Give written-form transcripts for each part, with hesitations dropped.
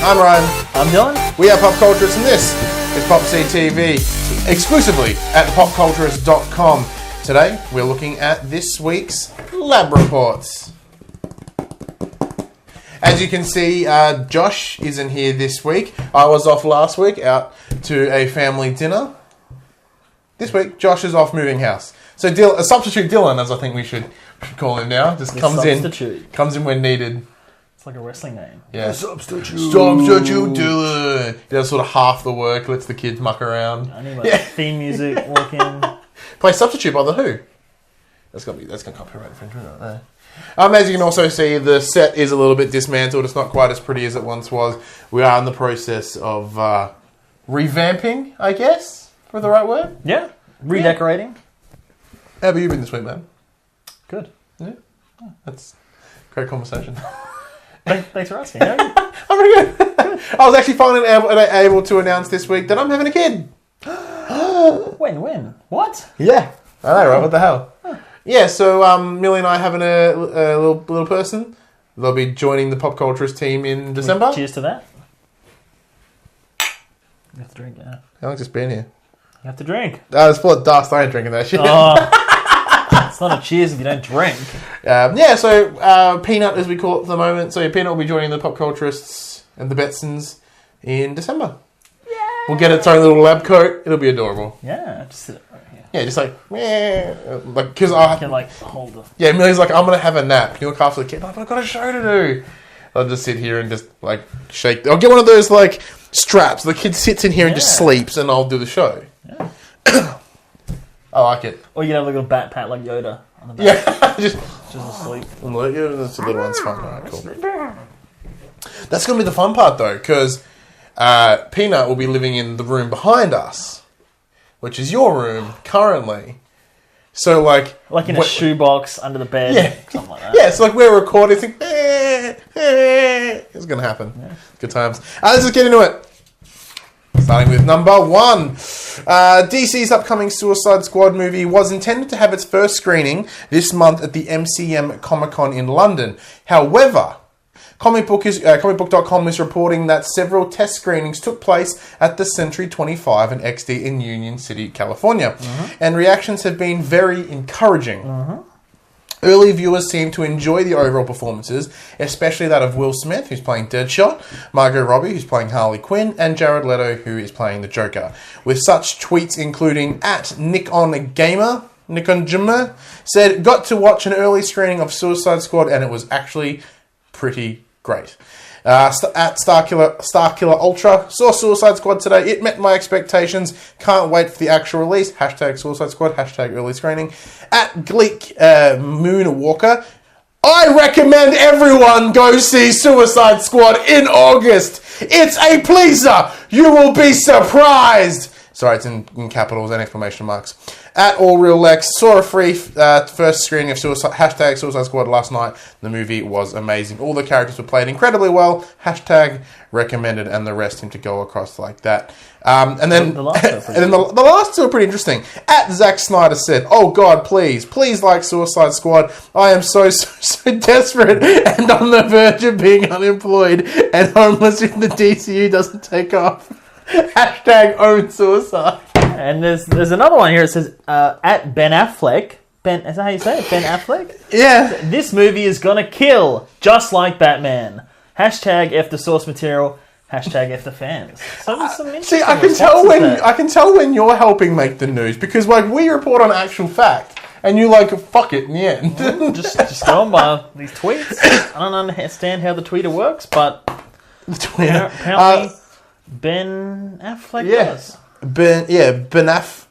I'm Ryan. I'm Dylan. We are Pop Culturists, and this is Pop CTV, exclusively at popculturist.com. Today, we're looking at this week's lab reports. As you can see, Josh isn't here this week. I was off last week, out to a family dinner. This week, Josh is off moving house. So, a substitute Dylan, as I think we should call him now, just comes in when needed. It's like a wrestling name. Yeah. Substitute Dylan. He does sort of half the work, lets the kids muck around. I need my theme music working. Play Substitute by The Who. That's gonna copyright infringement right there. As you can also see, the set is a little bit dismantled. It's not quite as pretty as it once was. We are in the process of revamping, I guess, for the right word. Yeah. Redecorating. Yeah. How have you been this week, man? Good. Yeah. Oh, that's a great conversation. Thanks for asking. How are you? I'm pretty good. I was actually finally able to announce this week that I'm having a kid. When? What? Yeah. I know, right? What the hell? Huh. Yeah, so Millie and I having a little person. They'll be joining the Pop Culturist team in December. Cheers to that. You have to drink, yeah. How long's this been here? You have to drink. It's full of dust. I ain't drinking that shit. It's not a cheers if you don't drink. So Peanut, as we call it at the moment. So Peanut will be joining the Pop Culturists and the Betsons in December. Yeah. We'll get its own little lab coat. It'll be adorable. Yeah, just sit right here. Yeah, just because I can hold it. Yeah, Millie's like, I'm gonna have a nap. Can you look after the kid? I've got a show to do. I'll just sit here and just shake. I'll get one of those straps. The kid sits in here and just sleeps, and I'll do the show. Yeah. I like it. Or you can have a little bat pat like Yoda on the back. Yeah, just asleep. Yeah, that's a little one's fun. All right, cool. That's going to be the fun part, though, because Peanut will be living in the room behind us, which is your room currently. So, like in a shoebox under the bed, something like that. Yeah, so we're recording. It's going to happen. Yeah. Good times. Let's just get into it. Starting with number 1. DC's upcoming Suicide Squad movie was intended to have its first screening this month at the MCM Comic-Con in London. However, comicbook.com is reporting that several test screenings took place at the Century 25 and XD in Union City, California. Mm-hmm. And reactions have been very encouraging. Mm-hmm. Early viewers seem to enjoy the overall performances, especially that of Will Smith, who's playing Deadshot, Margot Robbie, who's playing Harley Quinn, and Jared Leto, who is playing the Joker. With such tweets including @NikonJamer said, got to watch an early screening of Suicide Squad and it was actually pretty great. @StarKiller Ultra saw Suicide Squad today. It met my expectations. Can't wait for the actual release. #Suicide Squad. #early screening. @Gleek Moonwalker. I recommend everyone go see Suicide Squad in August. It's a pleaser. You will be surprised. Sorry, it's in capitals and exclamation marks. @AllRealLex saw a free first screening of Suicide Squad last night. The movie was amazing. All the characters were played incredibly well. #recommended, and the rest seem to go across like that. And then the last two are pretty interesting. @Zack Snyder said, "Oh God, please like Suicide Squad. I am so desperate and on the verge of being unemployed and homeless if the DCU doesn't take off." #own suicide. And there's another one here. It says @Ben Affleck. Ben, is that how you say it? Ben Affleck? Yeah. This movie is gonna kill, just like Batman. #F the source material. #F the fans. So there's some interesting I can tell when you're helping make the news because we report on actual fact. And you fuck it in the end. just going by these tweets. I don't understand how the tweeter works, but the tweeter apparently Ben Affleck does. Ben Affleck.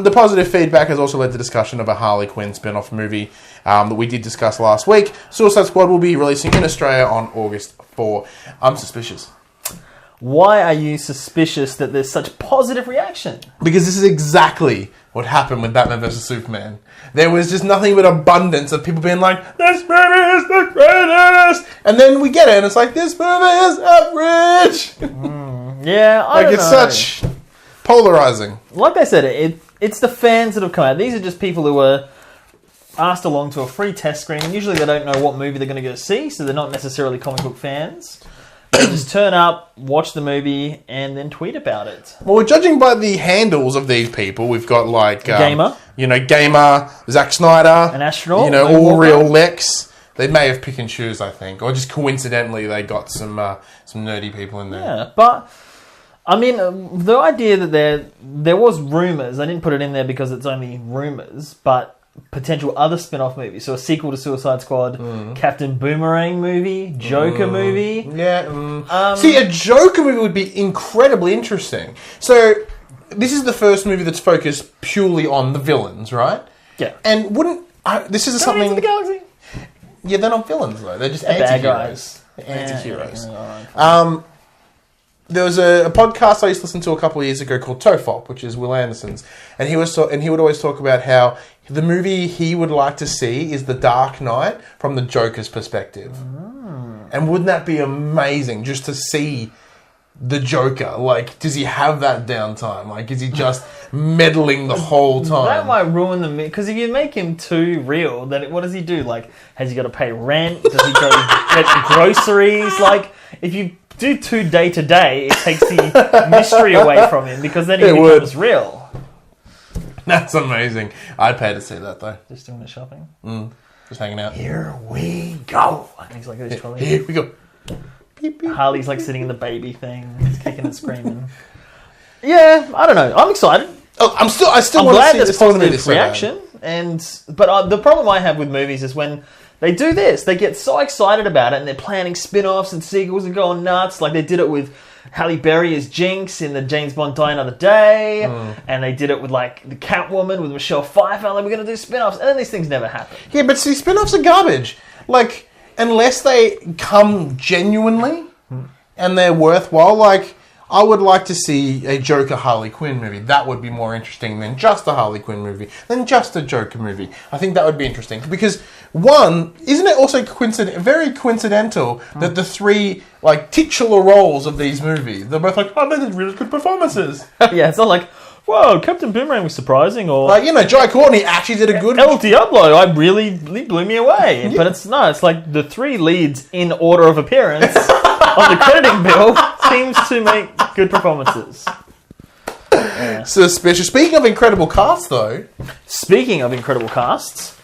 The positive feedback has also led to discussion of a Harley Quinn spin-off movie that we did discuss last week. Suicide Squad will be releasing in Australia on August 4. I'm suspicious. Why are you suspicious that there's such positive reaction? Because this is exactly what happened with Batman vs. Superman. There was just nothing but abundance of people being like, this movie is the greatest! And then we get it and it's like, this movie is average! Yeah, I don't know. It's such polarizing. Like I said, it's the fans that have come out. These are just people who are asked along to a free test screening. Usually they don't know what movie they're going to go see, so they're not necessarily comic book fans. They just turn up, watch the movie, and then tweet about it. Well, judging by the handles of these people, we've got like... Gamer. Gamer, Zack Snyder. An astronaut. All Real Lex. They may have pick and choose, I think. Or just coincidentally, they got some nerdy people in there. Yeah, but... I mean, the idea that there was rumours, I didn't put it in there because it's only rumours, but potential other spin-off movies. So a sequel to Suicide Squad, Captain Boomerang movie, Joker movie. Yeah. See, a Joker movie would be incredibly interesting. So, this is the first movie that's focused purely on the villains, right? Yeah. And this is something... Guardians of the Galaxy? Yeah, they're not villains, though. They're just bad anti-heroes. guys. Anti-heroes. Yeah. There was a podcast I used to listen to a couple of years ago called Tofop, which is Will Anderson's, and he would always talk about how the movie he would like to see is The Dark Knight from the Joker's perspective. And wouldn't that be amazing just to see the Joker? Like, does he have that downtime? Like, is he just meddling the whole time? That might ruin the movie, because if you make him too real, then what does he do? Like, has he got to pay rent? Does he go get groceries? Like, if you do too day to day, it takes the mystery away from him, because then he becomes real. That's amazing. I'd pay to see that, though. Just doing the shopping. Just hanging out. Here we go. And he's like, Here we go. Beep, beep. Harley's like sitting in the baby thing, kicking and screaming. Yeah, I don't know. I'm excited. Oh, I still I'm want glad to see there's positive reaction. But the problem I have with movies is when they do this, they get so excited about it and they're planning spin-offs and sequels and going nuts. Like they did it with Halle Berry as Jinx in the James Bond Die Another Day, and they did it with like the Catwoman with Michelle Pfeiffer. Like, we're going to do spin-offs, and then these things never happen. Yeah, but see, spin-offs are garbage. Like, unless they come genuinely and they're worthwhile, like, I would like to see a Joker Harley Quinn movie. That would be more interesting than just a Harley Quinn movie, than just a Joker movie. I think that would be interesting. Because, one, isn't it also very coincidental that the three, like, titular roles of these movies, they're both like, oh, they did really good performances. Yeah, it's not like, whoa, Captain Boomerang was surprising, or... Like, Jai Courtney actually did a good... El Diablo, really blew me away. Yeah. But it's like the three leads in order of appearance on the crediting bill seems to make good performances. Yeah. So, speaking of incredible casts, though... Speaking of incredible casts...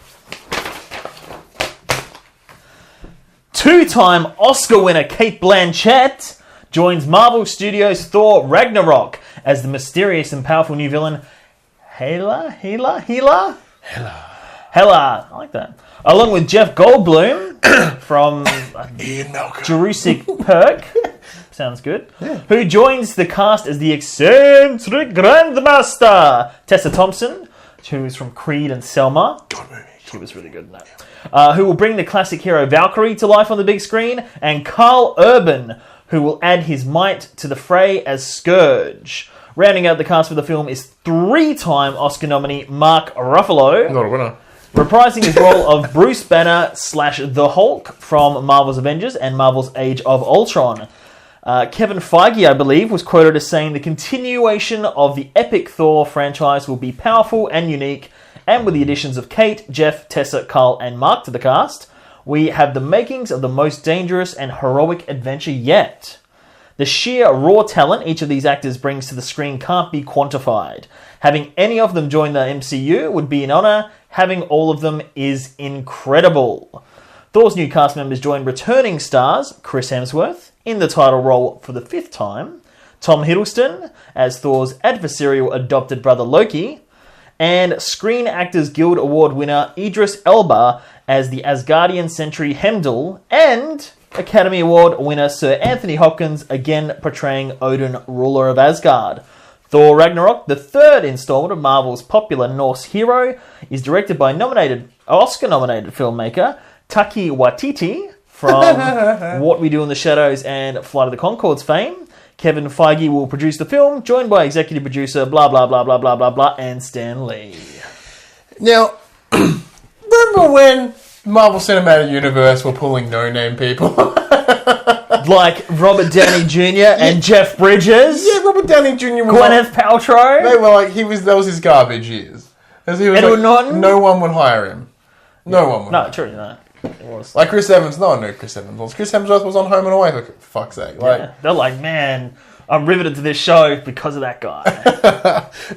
Two-time Oscar winner Cate Blanchett joins Marvel Studios' Thor Ragnarok as the mysterious and powerful new villain Hela. I like that. Along with Jeff Goldblum from Jurassic Park. Sounds good. Yeah. Who joins the cast as the eccentric Grandmaster Tessa Thompson, who is from Creed and Selma. God movie. She was really good in that. Who will bring the classic hero Valkyrie to life on the big screen, and Carl Urban, who will add his might to the fray as Scourge. Rounding out the cast for the film is three-time Oscar nominee Mark Ruffalo. Not a winner. Reprising his role of Bruce Banner / The Hulk from Marvel's Avengers and Marvel's Age of Ultron. Kevin Feige, I believe, was quoted as saying the continuation of the epic Thor franchise will be powerful and unique, and with the additions of Kate, Jeff, Tessa, Carl, and Mark to the cast, we have the makings of the most dangerous and heroic adventure yet. The sheer raw talent each of these actors brings to the screen can't be quantified. Having any of them join the MCU would be an honour. Having all of them is incredible. Thor's new cast members join returning stars Chris Hemsworth in the title role for the fifth time, Tom Hiddleston as Thor's adversarial adopted brother Loki, and Screen Actors Guild Award winner Idris Elba as the Asgardian sentry Heimdall, and Academy Award winner Sir Anthony Hopkins again portraying Odin, ruler of Asgard. Thor Ragnarok, the third installment of Marvel's popular Norse hero, is directed by Oscar-nominated filmmaker Taika Waititi from What We Do in the Shadows and Flight of the Conchords fame. Kevin Feige will produce the film, joined by executive producer blah blah blah blah blah blah blah and Stan Lee. Now, remember when Marvel Cinematic Universe were pulling no-name people? Like Robert Downey Jr. and Jeff Bridges. Yeah, Robert Downey Jr. was Gwyneth Paltrow. They were like, that was his garbage years. Edward Norton? No one would hire him. No one would. No, true, no. It was. Like Chris Evans, no one knew Chris Evans was. Chris Hemsworth was on Home and Away, for fuck's sake. Like, Yeah. They're like, man, I'm riveted to this show because of that guy.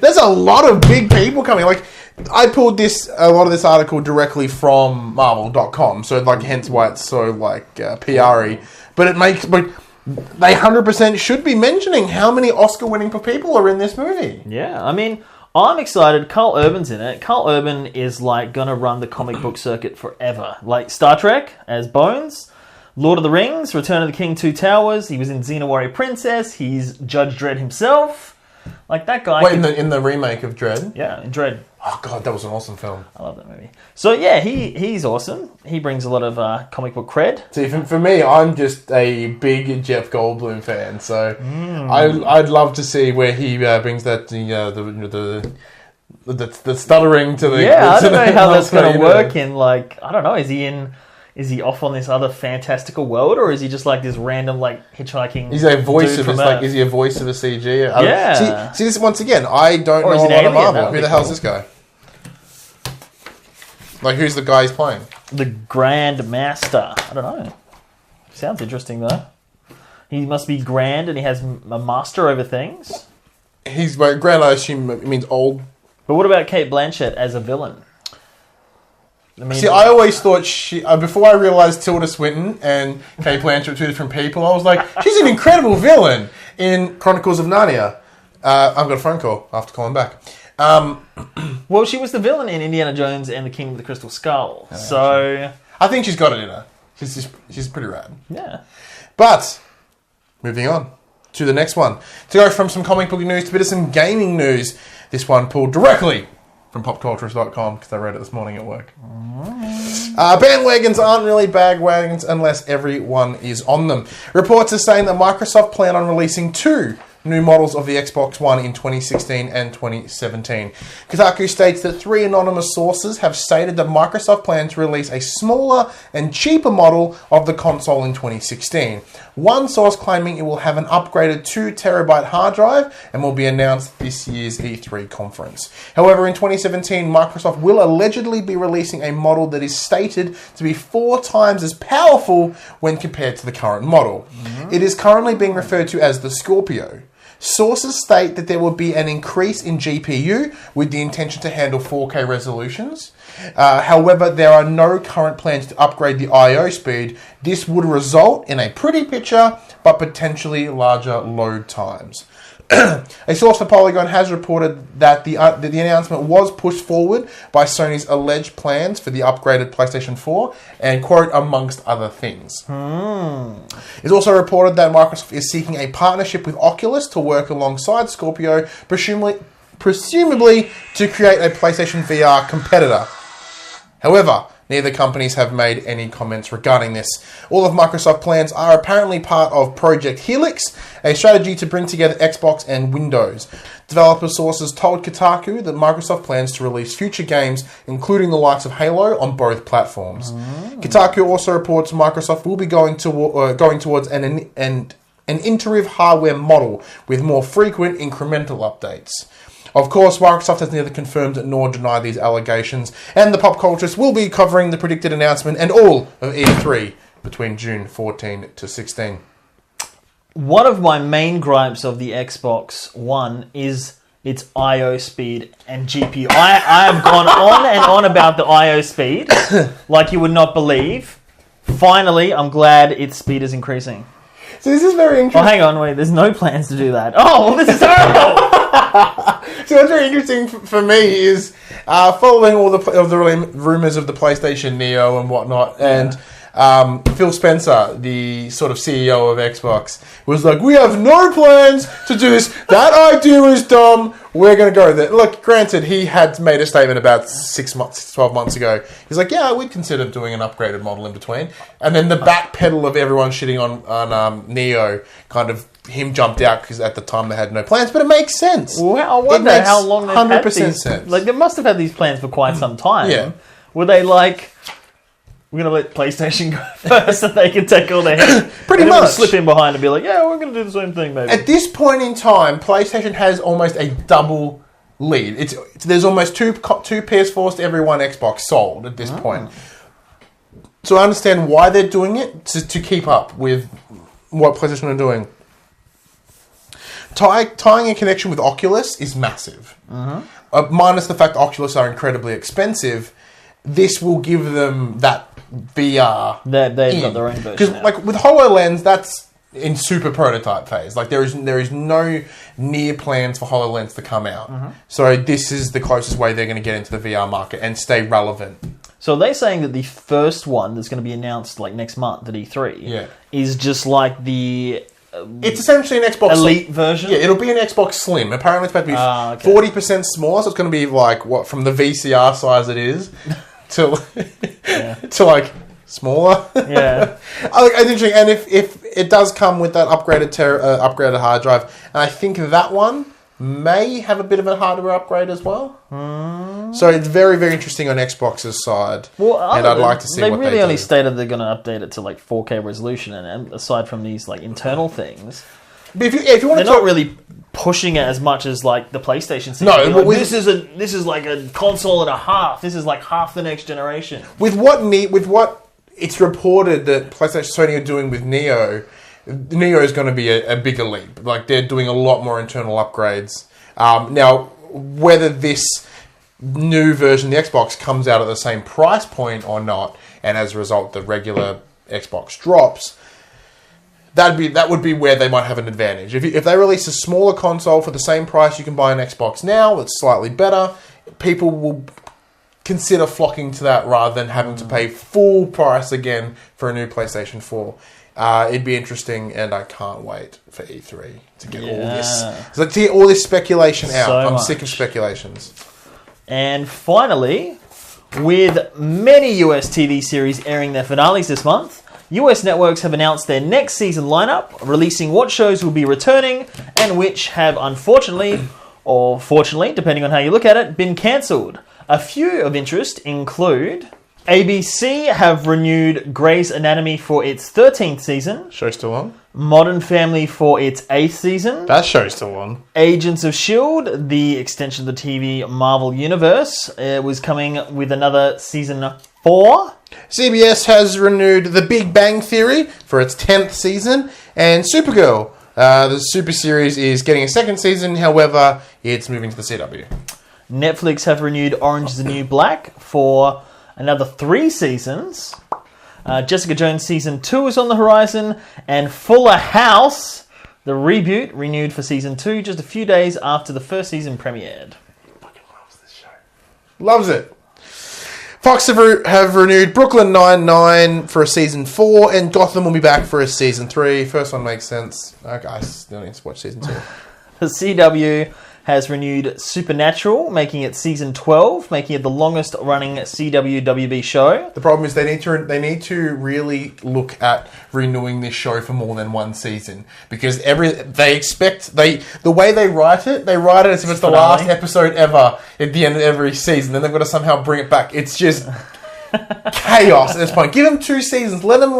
there's a lot of big people coming. Like, I pulled a lot of this article directly from Marvel.com, so like hence why it's so like PR-y. But it makes they 100% should be mentioning how many Oscar-winning people are in this movie. Yeah, I mean, I'm excited. Carl Urban's in it. Carl Urban is like gonna run the comic book circuit forever. Like Star Trek as Bones, Lord of the Rings, Return of the King, Two Towers. He was in Xena Warrior Princess. He's Judge Dredd himself. Like that guy. Wait, in the remake of Dredd? Yeah, in Dredd. Oh god, that was an awesome film. I love that movie. So yeah, he's awesome. He brings a lot of comic book cred. See, for me, I'm just a big Jeff Goldblum fan, so I'd love to see where he brings that the stuttering to the I don't to know the how that's going to Oscar, work in like I don't know. Is he off on this other fantastical world, or is he just like this random like hitchhiking? Is he a voice dude of from like? Earth? Is he a voice of a CG? Yeah. See this once again. I don't Or know is a it lot of alien? Marvel. That would Who be the hell's cool. this guy? Like, who's the guy he's playing? The Grand Master. I don't know. Sounds interesting though. He must be grand, and he has a master over things. He's grand. I assume it means old. But what about Kate Blanchett as a villain? I mean, See, I always thought before I realised Tilda Swinton and Kate Blanchett were two different people, I was like, she's an incredible villain in Chronicles of Narnia. I've got a phone call. I have to call him back. well, she was the villain in Indiana Jones and the Kingdom of the Crystal Skull. So, I think she's got it in her. She's pretty rad. yeah. But, moving on to the next one. To go from some comic book news to a bit of some gaming news. This one pulled directly from popculturist.com because I read it this morning at work. Bandwagons aren't really bagwagons unless everyone is on them. Reports are saying that Microsoft plan on releasing 2 new models of the Xbox One in 2016 and 2017. Kotaku states that 3 anonymous sources have stated that Microsoft plans to release a smaller and cheaper model of the console in 2016. One source claiming it will have an upgraded 2TB hard drive and will be announced this year's E3 conference. However, in 2017, Microsoft will allegedly be releasing a model that is stated to be 4 times as powerful when compared to the current model. It is currently being referred to as the Scorpio. Sources state that there will be an increase in GPU with the intention to handle 4K resolutions. However, there are no current plans to upgrade the I/O speed. This would result in a pretty picture, but potentially larger load times. A source for Polygon has reported that the announcement was pushed forward by Sony's alleged plans for the upgraded PlayStation 4 and, quote, amongst other things. It's also reported that Microsoft is seeking a partnership with Oculus to work alongside Scorpio, presumably to create a PlayStation VR competitor. However, neither companies have made any comments regarding this. All of Microsoft plans are apparently part of Project Helix, a strategy to bring together Xbox and Windows. Developer sources told Kotaku that Microsoft plans to release future games, including the likes of Halo, on both platforms. Kotaku also reports Microsoft will be going towards an iterative hardware model with more frequent incremental updates. Of course, Microsoft has neither confirmed nor denied these allegations, and the Pop Culturist will be covering the predicted announcement and all of E3 between June 14 to 16. One of my main gripes of the Xbox One is its I/O speed and GPU. I have gone on and on about the I/O speed, like you would not believe. Finally, I'm glad its speed is increasing. So this is very interesting. Oh, hang on, wait. There's no plans to do that. Oh, well, this is horrible. So what's very interesting for me is following all the rumors of the PlayStation Neo and whatnot, and Phil Spencer, the sort of CEO of Xbox, was like, "We have no plans to do this. That idea is dumb. We're going to go there." Look, granted, he had made a statement about 12 months ago. He's like, "Yeah, we'd consider doing an upgraded model in between." And then the backpedal of everyone shitting on Neo, kind of him jumped out because at the time they had no plans. But it makes sense. Well, I wonder how long they've had these. Sense. Like, they must have had these plans for quite some time. Yeah. Were they like, we're going to let PlayStation go first so they can take all their head? Pretty and then much. slip in behind and be like, yeah, we're going to do the same thing, maybe. At this point in time, PlayStation has almost a double lead. There's almost two PS4s to every one Xbox sold at this point. So I understand why they're doing it, to keep up with what PlayStation are doing. Tying a connection with Oculus is massive. Minus the fact that Oculus are incredibly expensive, this will give them that VR. They've got their own version. Because like with HoloLens, that's in super prototype phase. Like there is no near plans for HoloLens to come out. So this is the closest way they're going to get into the VR market and stay relevant. So are they saying that the first one that's going to be announced like next month at E3 is just like the... it's essentially an Xbox Elite version? Yeah, it'll be an Xbox Slim. Apparently it's about to be 40% smaller, so it's going to be like, what, from the VCR size it is to, to like, smaller. Yeah. I think it's interesting, and if it does come with that upgraded hard drive, and I think that one may have a bit of a hardware upgrade as well. So it's very, very interesting on Xbox's side. Well, and I'd like to see what they do. They really only stated they're going to update it to like 4K resolution, and aside from these like internal things, but if you want they're not really pushing it as much as like the PlayStation. No, like, this is like a console and a half. This is like half the next generation. With what it's reported that PlayStation Sony are doing with Neo is going to be a bigger leap. Like, they're doing a lot more internal upgrades. Now, whether this new version of the Xbox comes out at the same price point or not, and as a result the regular Xbox drops, that would be where they might have an advantage. If they release a smaller console for the same price you can buy an Xbox now, that's slightly better, people will consider flocking to that rather than having to pay full price again for a new PlayStation 4. It'd be interesting, and I can't wait for E3 to get all this speculation out. I'm sick of speculations. And finally, with many US TV series airing their finales this month, US networks have announced their next season lineup, releasing what shows will be returning and which have unfortunately, or fortunately, depending on how you look at it, been cancelled. A few of interest include... ABC have renewed Grey's Anatomy for its 13th season. Show's still on. Modern Family for its 8th season. That show's still on. Agents of S.H.I.E.L.D, the extension of the TV Marvel Universe, was coming with another season 4. CBS has renewed The Big Bang Theory for its 10th season. And Supergirl, the super series, is getting a second season. However, it's moving to the CW. Netflix have renewed Orange is the New Black for... another 3 seasons. Jessica Jones Season 2 is on the horizon. And Fuller House, the reboot, renewed for Season 2 just a few days after the first season premiered. Fucking loves this show. Loves it. Fox have renewed Brooklyn Nine-Nine for a Season 4. And Gotham will be back for a Season 3. First one makes sense. Okay, I still need to watch Season 2. The CW has renewed Supernatural, making it Season 12, making it the longest-running CW WB show. The problem is they need to really look at renewing this show for more than one season, because the way they write it as if it's the last episode ever at the end of every season. Then they've got to somehow bring it back. It's just chaos at this point. Give them 2 seasons. Let them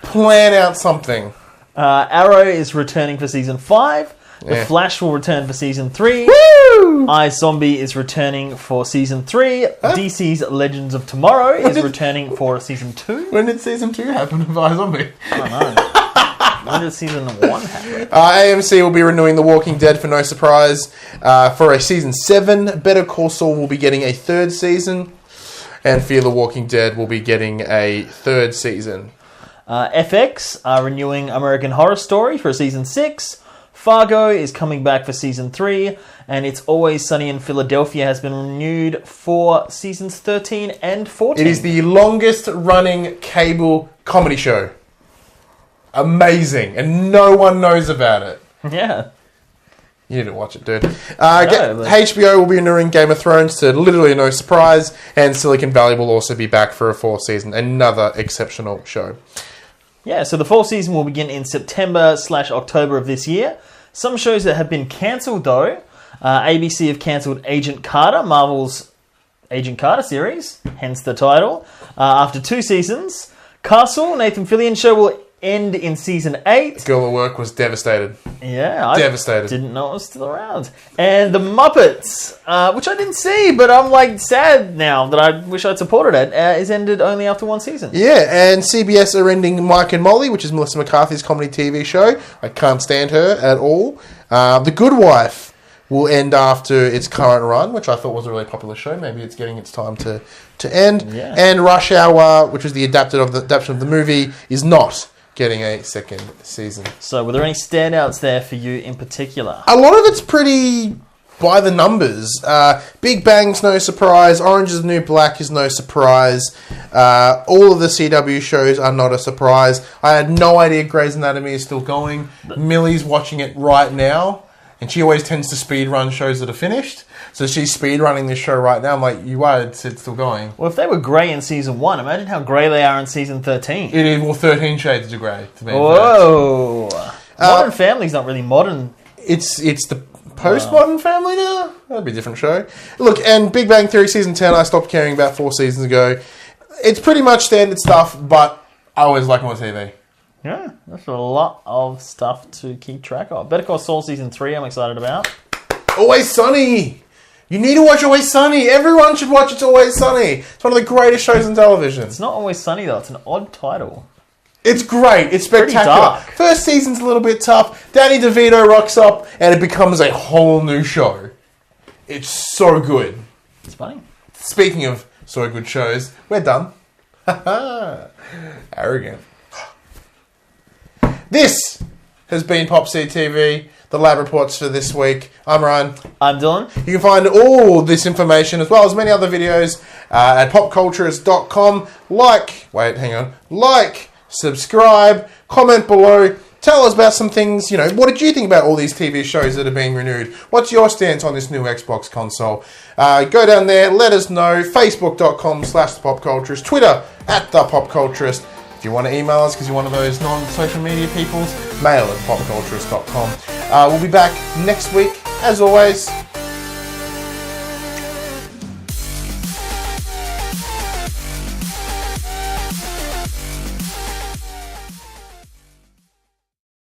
plan out something. Arrow is returning for Season 5. The Flash will return for Season 3. Woo! iZombie is returning for Season 3. DC's Legends of Tomorrow is returning for Season 2. When did Season 2 happen of iZombie? I don't know. When did Season 1 happen? AMC will be renewing The Walking Dead for no surprise for a Season 7. Better Call Saul will be getting a 3rd season. And Fear the Walking Dead will be getting a 3rd season. FX are renewing American Horror Story for Season 6. Fargo is coming back for Season 3, and It's Always Sunny in Philadelphia has been renewed for Seasons 13 and 14. It is the longest running cable comedy show. Amazing. And no one knows about it. Yeah. You need to watch it, dude. HBO will be renewing Game of Thrones to literally no surprise, and Silicon Valley will also be back for a 4th season. Another exceptional show. Yeah, so the 4th season will begin in September/October of this year. Some shows that have been cancelled, though. ABC have cancelled Agent Carter, Marvel's Agent Carter series, hence the title, after 2 seasons. Castle, Nathan Fillion's show, will end in season 8. Girl at Work was devastated. Yeah, I Devastated. didn't know it was still around. And The Muppets, which I didn't see, but I'm like sad now that I wish I'd supported it, is ended only after 1 season. Yeah, and CBS are ending Mike and Molly, which is Melissa McCarthy's comedy TV show. I can't stand her at all. The Good Wife will end after its current run, which I thought was a really popular show. Maybe it's getting its time to end. Yeah. And Rush Hour, which was the adaptation of the movie, is not getting a second season. So were there any standouts there for you in particular? A lot of it's pretty by the numbers. Big Bang's no surprise. Orange is the New Black is no surprise. All of the CW shows are not a surprise. I had no idea Grey's Anatomy is still going. Millie's watching it right now. And she always tends to speed run shows that are finished. So she's speed running this show right now. I'm like, you are, it's still going. Well, if they were grey in season 1, imagine how grey they are in season 13. It is, well, 13 Shades of Grey, to be Whoa. Modern Family's not really modern. It's the postmodern Family now? That'd be a different show. Look, and Big Bang Theory season 10, I stopped caring about 4 seasons ago. It's pretty much standard stuff, but I always like more TV. Yeah, that's a lot of stuff to keep track of. Better Call Saul season 3, I'm excited about. Always Sunny. You need to watch Always Sunny. Everyone should watch It's Always Sunny. It's one of the greatest shows on television. It's not Always Sunny, though. It's an odd title. It's great. It's spectacular. Dark. First season's a little bit tough. Danny DeVito rocks up, and it becomes a whole new show. It's so good. It's funny. Speaking of so good shows, we're done. Arrogant. This has been Pop C TV, the lab reports for this week. I'm Ryan. I'm Dylan. You can find all this information as well as many other videos at popculturist.com. Like, subscribe, comment below. Tell us about some things, what did you think about all these TV shows that are being renewed? What's your stance on this new Xbox console? Go down there, let us know. Facebook.com/thepopculturist, Twitter @thepopculturist. If you want to email us because you're one of those non-social media peoples, mail at popculturist.com. We'll be back next week, as always.